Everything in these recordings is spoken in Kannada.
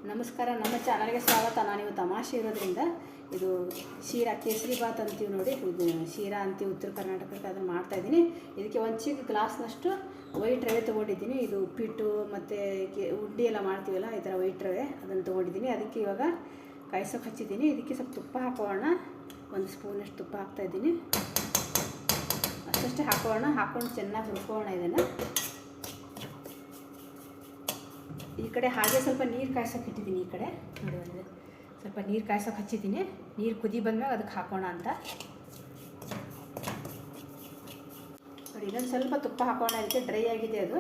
ನಮಸ್ಕಾರ, ನಮ್ಮ ಚಾನಲ್ಗೆ ಸ್ವಾಗತ. ನಾನಿವತ್ತು ತಮಾಷೆ ಇರೋದ್ರಿಂದ ಇದು ಶೀರಾ ಕೇಸರಿ ಬಾತ್ ಅಂತೀವಿ ನೋಡಿ, ಇದು ಶೀರಾ ಅಂತೀವಿ ಉತ್ತರ ಕರ್ನಾಟಕಕ್ಕೆ. ಅದನ್ನು ಮಾಡ್ತಾಯಿದ್ದೀನಿ. ಇದಕ್ಕೆ ಒಂದು ಚಿಕ್ಕ ಗ್ಲಾಸ್ನಷ್ಟು ವೈಟ್ ರವೆ ತೊಗೊಂಡಿದ್ದೀನಿ. ಇದು ಉಪ್ಪಿಟ್ಟು ಮತ್ತು ಉಂಡೆ ಎಲ್ಲ ಮಾಡ್ತೀವಲ್ಲ, ಈ ಥರ ವೈಟ್ ರವೆ ಅದನ್ನು ತೊಗೊಂಡಿದ್ದೀನಿ. ಅದಕ್ಕೆ ಇವಾಗ ಕಾಯಿಸೋಕೆ ಹಚ್ಚಿದ್ದೀನಿ. ಇದಕ್ಕೆ ಸ್ವಲ್ಪ ತುಪ್ಪ ಹಾಕೋಣ. ಒಂದು ಸ್ಪೂನಷ್ಟು ತುಪ್ಪ ಹಾಕ್ತಾಯಿದ್ದೀನಿ. ಅಷ್ಟೇ ಹಾಕ್ಕೊಂಡು ಚೆನ್ನಾಗಿ ಹುರ್ಕೋಣ. ಇದನ್ನು ಈ ಕಡೆ ಹಾಗೆ ಸ್ವಲ್ಪ ನೀರು ಕಾಯ್ಸೋಕೆ ಇಟ್ಟಿದ್ದೀನಿ. ಈ ಕಡೆ ನೋಡಿ, ಸ್ವಲ್ಪ ನೀರು ಕಾಯ್ಸೋಕೆ ಹಚ್ಚಿದ್ದೀನಿ. ನೀರು ಕುದಿ ಬಂದಾಗ ಅದಕ್ಕೆ ಹಾಕೋಣ ಅಂತ ನೋಡಿ. ಇನ್ನೊಂದು ಸ್ವಲ್ಪ ತುಪ್ಪ ಹಾಕೋಣ. ಇದಕ್ಕೆ ಡ್ರೈ ಆಗಿದೆ, ಅದು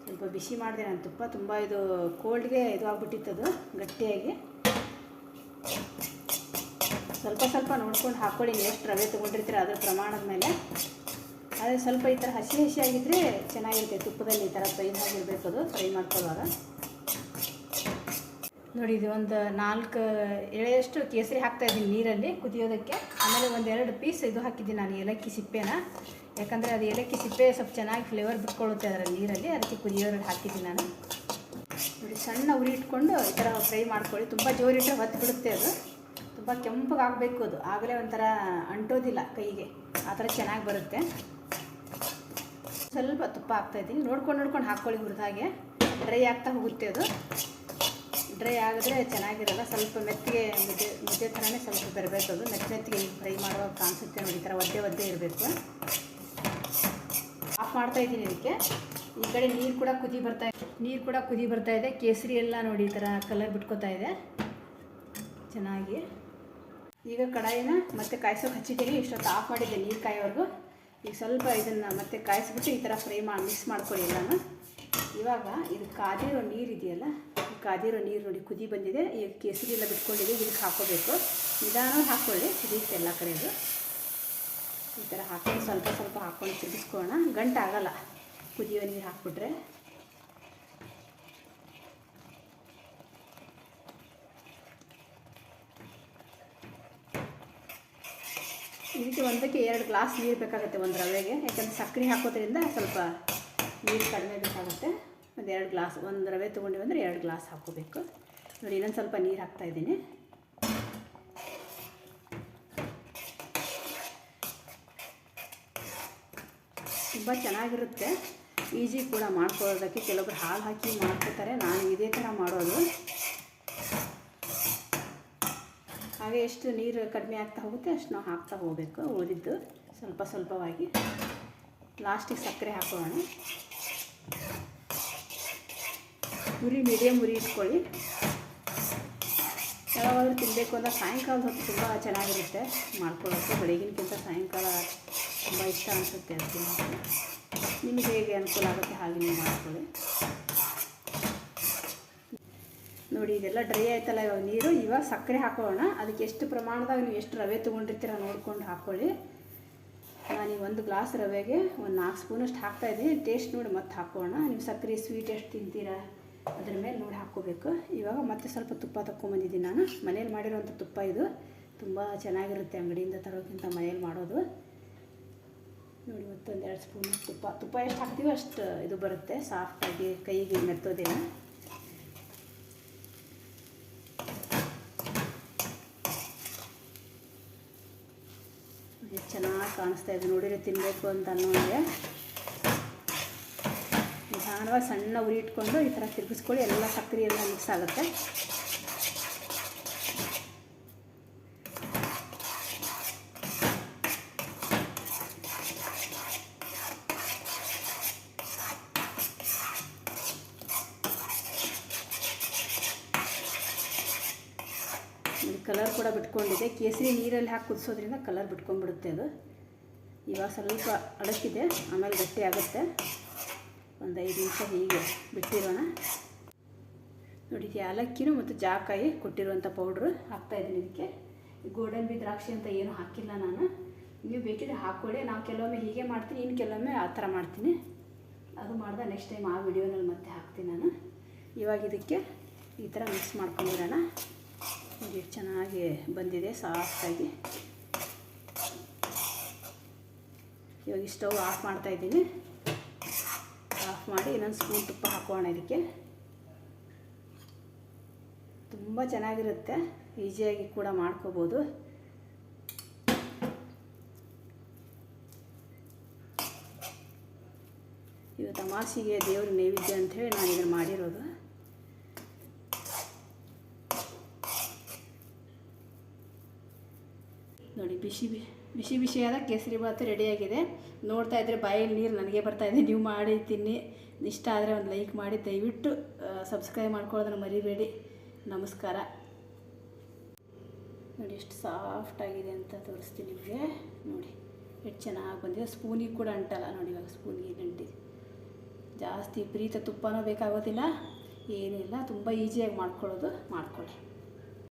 ಸ್ವಲ್ಪ ಬಿಸಿ ಮಾಡಿದೆ ನಾನು ತುಪ್ಪ. ತುಂಬ ಇದು ಕೋಲ್ಡ್ಗೆ ಇದು ಆಗ್ಬಿಟ್ಟಿತ್ತದು ಗಟ್ಟಿಯಾಗಿ. ಸ್ವಲ್ಪ ನೋಡ್ಕೊಂಡು ಹಾಕ್ಕೊಳ್ಳಿ. ಎಷ್ಟು ರವೆ ತೊಗೊಂಡಿರ್ತೀರ ಅದರ ಪ್ರಮಾಣದ ಮೇಲೆ. ಆದರೆ ಸ್ವಲ್ಪ ಈ ಥರ ಹಸಿ ಆಗಿದ್ದರೆ ಚೆನ್ನಾಗಿರುತ್ತೆ. ತುಪ್ಪದಲ್ಲಿ ಈ ಥರ ಫ್ರೈ ಆಗಿರಬೇಕು, ಅದು ಫ್ರೈ ಮಾಡ್ಕೊಳ್ಳುವಾಗ. ನೋಡಿ, ಇದು ಒಂದು 4 ಎಳೆಯಷ್ಟು ಕೇಸರಿ ಹಾಕ್ತಾಯಿದ್ದೀನಿ ನೀರಲ್ಲಿ ಕುದಿಯೋದಕ್ಕೆ. ಆಮೇಲೆ 1-2 ಪೀಸ್ ಇದು ಹಾಕಿದ್ದೀನಿ ನಾನು, ಏಲಕ್ಕಿ ಸಿಪ್ಪೆನ. ಯಾಕಂದರೆ ಅದು ಏಲಕ್ಕಿ ಸಿಪ್ಪೆ ಸ್ವಲ್ಪ ಚೆನ್ನಾಗಿ ಫ್ಲೇವರ್ ಬಿಟ್ಕೊಳ್ಳುತ್ತೆ ಅದರ ನೀರಲ್ಲಿ. ಅದಕ್ಕೆ ಕುದಿಯೋದ್ರಲ್ಲಿ ಹಾಕಿದ್ದೀನಿ ನಾನು. ನೋಡಿ, ಸಣ್ಣ ಉರಿ ಇಟ್ಕೊಂಡು ಈ ಥರ ಫ್ರೈ ಮಾಡ್ಕೊಳ್ಳಿ. ತುಂಬ ಜೋರಿಟ್ಟರೆ ಹೊತ್ತು ಬಿಡುತ್ತೆ ಅದು. ತುಂಬ ಕೆಂಪಗಾಗಬೇಕು ಅದು, ಆಗಲೇ ಒಂಥರ ಅಂಟೋದಿಲ್ಲ ಕೈಗೆ, ಆ ಥರ ಚೆನ್ನಾಗಿ ಬರುತ್ತೆ. ಸ್ವಲ್ಪ ತುಪ್ಪ ಹಾಕ್ತಾಯಿದ್ದೀನಿ. ನೋಡ್ಕೊಂಡು ಹಾಕ್ಕೊಳ್ಳಿ. ಹುರಿದಾಗೆ ಡ್ರೈ ಆಗ್ತಾ ಹೋಗುತ್ತೆ ಅದು. ಡ್ರೈ ಆಗಿದ್ರೆ ಚೆನ್ನಾಗಿರಲ್ಲ. ಸ್ವಲ್ಪ ಮೆತ್ತಿಗೆ ಮುದ್ದೆ ಥರನೇ ಸ್ವಲ್ಪ ಬರಬೇಕು ಅದು. ಮೆತ್ತಿಗೆ ಫ್ರೈ ಮಾಡುವಾಗ ಕಾಣಿಸುತ್ತೆ ನೋಡಿ, ಈ ಥರ ಒದ್ದೆ ಇರಬೇಕು. ಆಫ್ ಮಾಡ್ತಾಯಿದ್ದೀನಿ ಇದಕ್ಕೆ. ಈ ಕಡೆ ನೀರು ಕೂಡ ಕುದಿ ಬರ್ತಾ ಇದೆ. ಕೇಸರಿ ಎಲ್ಲ ನೋಡಿ ಈ ಥರ ಕಲರ್ ಬಿಟ್ಕೋತಾ ಇದೆ ಚೆನ್ನಾಗಿ. ಈಗ ಕಡಾಯಿನ ಮತ್ತೆ ಕಾಯಿಸೋಕೆ ಹಚ್ಚಿದ್ದೀನಿ. ಇಷ್ಟೊತ್ತು ಆಫ್ ಮಾಡಿದ್ದೆ ನೀರು ಕಾಯೋವರೆಗೂ. ಈಗ ಸ್ವಲ್ಪ ಇದನ್ನು ಮತ್ತೆ ಕಾಯಿಸ್ಬಿಟ್ಟು ಈ ಥರ ಫ್ರೈ ಮಿಕ್ಸ್ ಮಾಡ್ಕೊಳ್ಳಿ ಎಲ್ಲನೂ. ಇವಾಗ ಇದು ಕಾದಿರೋ ನೀರು ಇದೆಯಲ್ಲ, ಕಾದಿರೋ ನೀರು ನೋಡಿ ಕುದಿ ಬಂದಿದೆ. ಈಗ ಕೇಸರಿ ಎಲ್ಲ ಬಿಟ್ಕೊಂಡಿದೆ, ಇದಕ್ಕೆ ಹಾಕ್ಕೋಬೇಕು. ನಿಧಾನವಾಗಿ ಹಾಕ್ಕೊಳ್ಳಿ, ಕುದಿಯುತ್ತೆ ಎಲ್ಲ ಕಡೆದು. ಈ ಥರ ಹಾಕ್ಕೊಂಡು ಸ್ವಲ್ಪ ಹಾಕ್ಕೊಂಡು ತಿರುಗಿಸ್ಕೊಳ್ಳೋಣ. ಗಂಟಾಗಲ್ಲ ಕುದಿಯೋ ನೀರು ಹಾಕ್ಬಿಟ್ರೆ. ಇದಕ್ಕೆ 1-2 ಗ್ಲಾಸ್ ನೀರು ಬೇಕಾಗುತ್ತೆ ಒಂದು ರವೆಗೆ. ಯಾಕಂದರೆ ಸಕ್ಕರೆ ಹಾಕೋದ್ರಿಂದ ಸ್ವಲ್ಪ ನೀರು ಕಡಿಮೆ ಬೇಕಾಗುತ್ತೆ. ಒಂದು ರವೆ ತೊಗೊಂಡಿವಿ ಅಂದರೆ 2 ಗ್ಲಾಸ್ ಹಾಕ್ಕೋಬೇಕು ನೋಡಿ. ಇನ್ನೊಂದು ಸ್ವಲ್ಪ ನೀರು ಹಾಕ್ತಾಯಿದ್ದೀನಿ. ತುಂಬ ಚೆನ್ನಾಗಿರುತ್ತೆ, ಈಸಿ ಕೂಡ ಮಾಡ್ಕೊಳ್ಳೋದಕ್ಕೆ. ಕೆಲವೊಬ್ರು ಹಾಲು ಹಾಕಿ ಮಾಡ್ಕೋತಾರೆ, ನಾನು ಇದೇ ಥರ ಮಾಡೋದು. ಹಾಗೆ ಎಷ್ಟು ನೀರು ಕಡಿಮೆ ಆಗ್ತಾ ಹೋಗುತ್ತೆ ಅಷ್ಟು ನಾವು ಹಾಕ್ತಾ ಹೋಗಬೇಕು. ಉಳಿದಿದ್ದು ಸ್ವಲ್ಪವಾಗಿ. ಲಾಸ್ಟಿಗೆ ಸಕ್ಕರೆ ಹಾಕೋಣ. ಮೀಡಿಯಮ್ ಉರಿ ಇಟ್ಕೊಳ್ಳಿ. ಯಾವಾಗಾದ್ರೂ ತಿನ್ನಬೇಕು ಅಂದರೆ ಸಾಯಂಕಾಲದ ಹೊತ್ತು ತುಂಬ ಚೆನ್ನಾಗಿರುತ್ತೆ ಮಾಡ್ಕೊಳ್ಳೋಕ್ಕೆ. ಬೆಳಗಿನಕ್ಕಿಂತ ಸಾಯಂಕಾಲ ತುಂಬ ಇಷ್ಟ ಅನಿಸುತ್ತೆ ಅದು ತಿನ್ನೋಕ್ಕೆ. ನಿಮಗೆ ಹೇಗೆ ಅನುಕೂಲ ಆಗುತ್ತೆ ಹಾಗೆ ನೀವು ಮಾಡ್ಕೊಳ್ಳಿ ನೋಡಿ. ಇದೆಲ್ಲ ಡ್ರೈ ಆಯ್ತಲ್ಲ ಇವಾಗ ನೀರು. ಇವಾಗ ಸಕ್ಕರೆ ಹಾಕೋಣ. ಅದಕ್ಕೆ ಎಷ್ಟು ಪ್ರಮಾಣದಾಗ ನೀವು ಎಷ್ಟು ರವೆ ತೊಗೊಂಡಿರ್ತೀರ ನೋಡ್ಕೊಂಡು ಹಾಕ್ಕೊಳ್ಳಿ. ನಾನು 1 ಗ್ಲಾಸ್ ರವೆಗೆ 4 ಸ್ಪೂನಷ್ಟು ಹಾಕ್ತಾಯಿದ್ದೀನಿ. ಟೇಸ್ಟ್ ನೋಡಿ ಮತ್ತೆ ಹಾಕೋಣ. ನೀವು ಸಕ್ಕರೆ ಸ್ವೀಟ್ ಎಷ್ಟು ತಿಂತೀರಾ ಅದ್ರ ಮೇಲೆ ನೋಡಿ ಹಾಕ್ಕೋಬೇಕು. ಇವಾಗ ಮತ್ತೆ ಸ್ವಲ್ಪ ತುಪ್ಪ ತಗೊಂಬಂದಿದ್ದೀನಿ ನಾನು. ಮನೇಲಿ ಮಾಡಿರೋಂಥ ತುಪ್ಪ ಇದು. ತುಂಬ ಚೆನ್ನಾಗಿರುತ್ತೆ ಅಂಗಡಿಯಿಂದ ತರೋಕ್ಕಿಂತ ಮನೇಲಿ ಮಾಡೋದು ನೋಡಿ. ಮತ್ತೊಂದು 2 ಸ್ಪೂನ್ ತುಪ್ಪ ಎಷ್ಟು ಹಾಕ್ತೀವೋ ಅಷ್ಟು ಇದು ಬರುತ್ತೆ, ಸಾಫ್ಟಾಗಿ ಕೈಗೆ ಮೆತ್ತೋದಿಲ್ಲ. ಚೆನ್ನಾಗಿ ಕಾಣಿಸ್ತಾ ಇದೆ ನೋಡಿದ್ರೆ ತಿನ್ನಬೇಕು ಅಂತ ಅನ್ನೋಂಗೆ. ನಿಧಾನವಾಗಿ ಸಣ್ಣ ಉರಿ ಇಟ್ಕೊಂಡು ಈ ಥರ ತಿರುಗಿಸ್ಕೊಳ್ಳಿ. ಎಲ್ಲ ಸಕ್ಕರೆ ಎಲ್ಲ ಮಿಕ್ಸ್ ಆಗುತ್ತೆ. ಕಲರ್ ಕೂಡ ಬಿಟ್ಕೊಂಡಿದೆ. ಕೇಸರಿ ನೀರಲ್ಲಿ ಹಾಕಿ ಕುದಿಸೋದ್ರಿಂದ ಕಲರ್ ಬಿಟ್ಕೊಂಡ್ಬಿಡುತ್ತೆ ಅದು. ಇವಾಗ ಸ್ವಲ್ಪ ಅಡಕಿದೆ, ಆಮೇಲೆ ಗಟ್ಟಿ ಆಗುತ್ತೆ. ಒಂದು 5 ನಿಮಿಷ ಹೀಗೆ ಬಿಟ್ಟಿರೋಣ ನೋಡಿ. ಏಲಕ್ಕಿನೂ ಮತ್ತು ಜಾಕಾಯಿ ಕೊಟ್ಟಿರುವಂಥ ಪೌಡ್ರು ಹಾಕ್ತಾಯಿದ್ದೀನಿ ಇದಕ್ಕೆ. ಗೋಡಂಬಿ ದ್ರಾಕ್ಷಿ ಅಂತ ಏನೂ ಹಾಕಿಲ್ಲ ನಾನು. ನೀವು ಬೇಕಿದ್ರೆ ಹಾಕ್ಕೊಳ್ಳಿ. ನಾವು ಕೆಲವೊಮ್ಮೆ ಹೀಗೆ ಮಾಡ್ತೀನಿ, ಇನ್ನು ಕೆಲವೊಮ್ಮೆ ಆ ಥರ ಮಾಡ್ತೀನಿ. ಅದು ಮಾಡಿದ ನೆಕ್ಸ್ಟ್ ಟೈಮ್ ಆ ವಿಡಿಯೋನಲ್ಲಿ ಮತ್ತೆ ಹಾಕ್ತೀನಿ ನಾನು. ಇವಾಗ ಇದಕ್ಕೆ ಈ ಥರ ಮಿಕ್ಸ್ ಮಾಡ್ಕೊಂಡಿರೋಣ. ನೋಡಿ ಚೆನ್ನಾಗಿ ಬಂದಿದೆ ಸಾಫ್ಟಾಗಿ. ಇವಾಗ ಸ್ಟವ್ ಆಫ್ ಮಾಡ್ತಾಯಿದ್ದೀನಿ. ಆಫ್ ಮಾಡಿ ಇನ್ನೊಂದು ಸ್ಪೂನ್ ತುಪ್ಪ ಹಾಕೋಣ ಇದಕ್ಕೆ. ತುಂಬ ಚೆನ್ನಾಗಿರುತ್ತೆ, ಈಸಿಯಾಗಿ ಕೂಡ ಮಾಡ್ಕೋಬೋದು. ಇವತ್ತು ಅಮಾವಾಸ್ಯೆಗೆ ದೇವ್ರ ನೈವೇದ್ಯ ಅಂಥೇಳಿ ನಾನು ಇದನ್ನು ಮಾಡಿರೋದು. ನೋಡಿ ಬಿಸಿಯಾದ ಕೇಸರಿ ಬಾತು ರೆಡಿಯಾಗಿದೆ. ನೋಡ್ತಾ ಇದ್ದರೆ ಬಾಯಲ್ಲಿ ನೀರು ನನಗೆ ಬರ್ತಾಯಿದೆ. ನೀವು ಮಾಡಿ ತಿನ್ನಿ. ಇಷ್ಟ ಆದರೆ ಒಂದು ಲೈಕ್ ಮಾಡಿ, ದಯವಿಟ್ಟು ಸಬ್ಸ್ಕ್ರೈಬ್ ಮಾಡ್ಕೊಳ್ಳೋದನ್ನು ಮರಿಬೇಡಿ. ನಮಸ್ಕಾರ. ನೋಡಿ ಎಷ್ಟು ಸಾಫ್ಟಾಗಿದೆ ಅಂತ ತೋರಿಸ್ತೀನಿ ನಿಮಗೆ. ನೋಡಿ ಎಷ್ಟು ಚೆನ್ನಾಗಿ ಬಂದಿದೆ. ಸ್ಪೂನಿಗೆ ಕೂಡ ಅಂಟಲ್ಲ ನೋಡಿ. ಇವಾಗ ಸ್ಪೂನಿಗೆ ಗಂಟಿದೆ. ಜಾಸ್ತಿ ಪ್ರೀತ ತುಪ್ಪನೂ ಬೇಕಾಗೋದಿಲ್ಲ, ಏನಿಲ್ಲ. ತುಂಬ ಈಸಿಯಾಗಿ ಮಾಡ್ಕೊಳ್ಳಿ.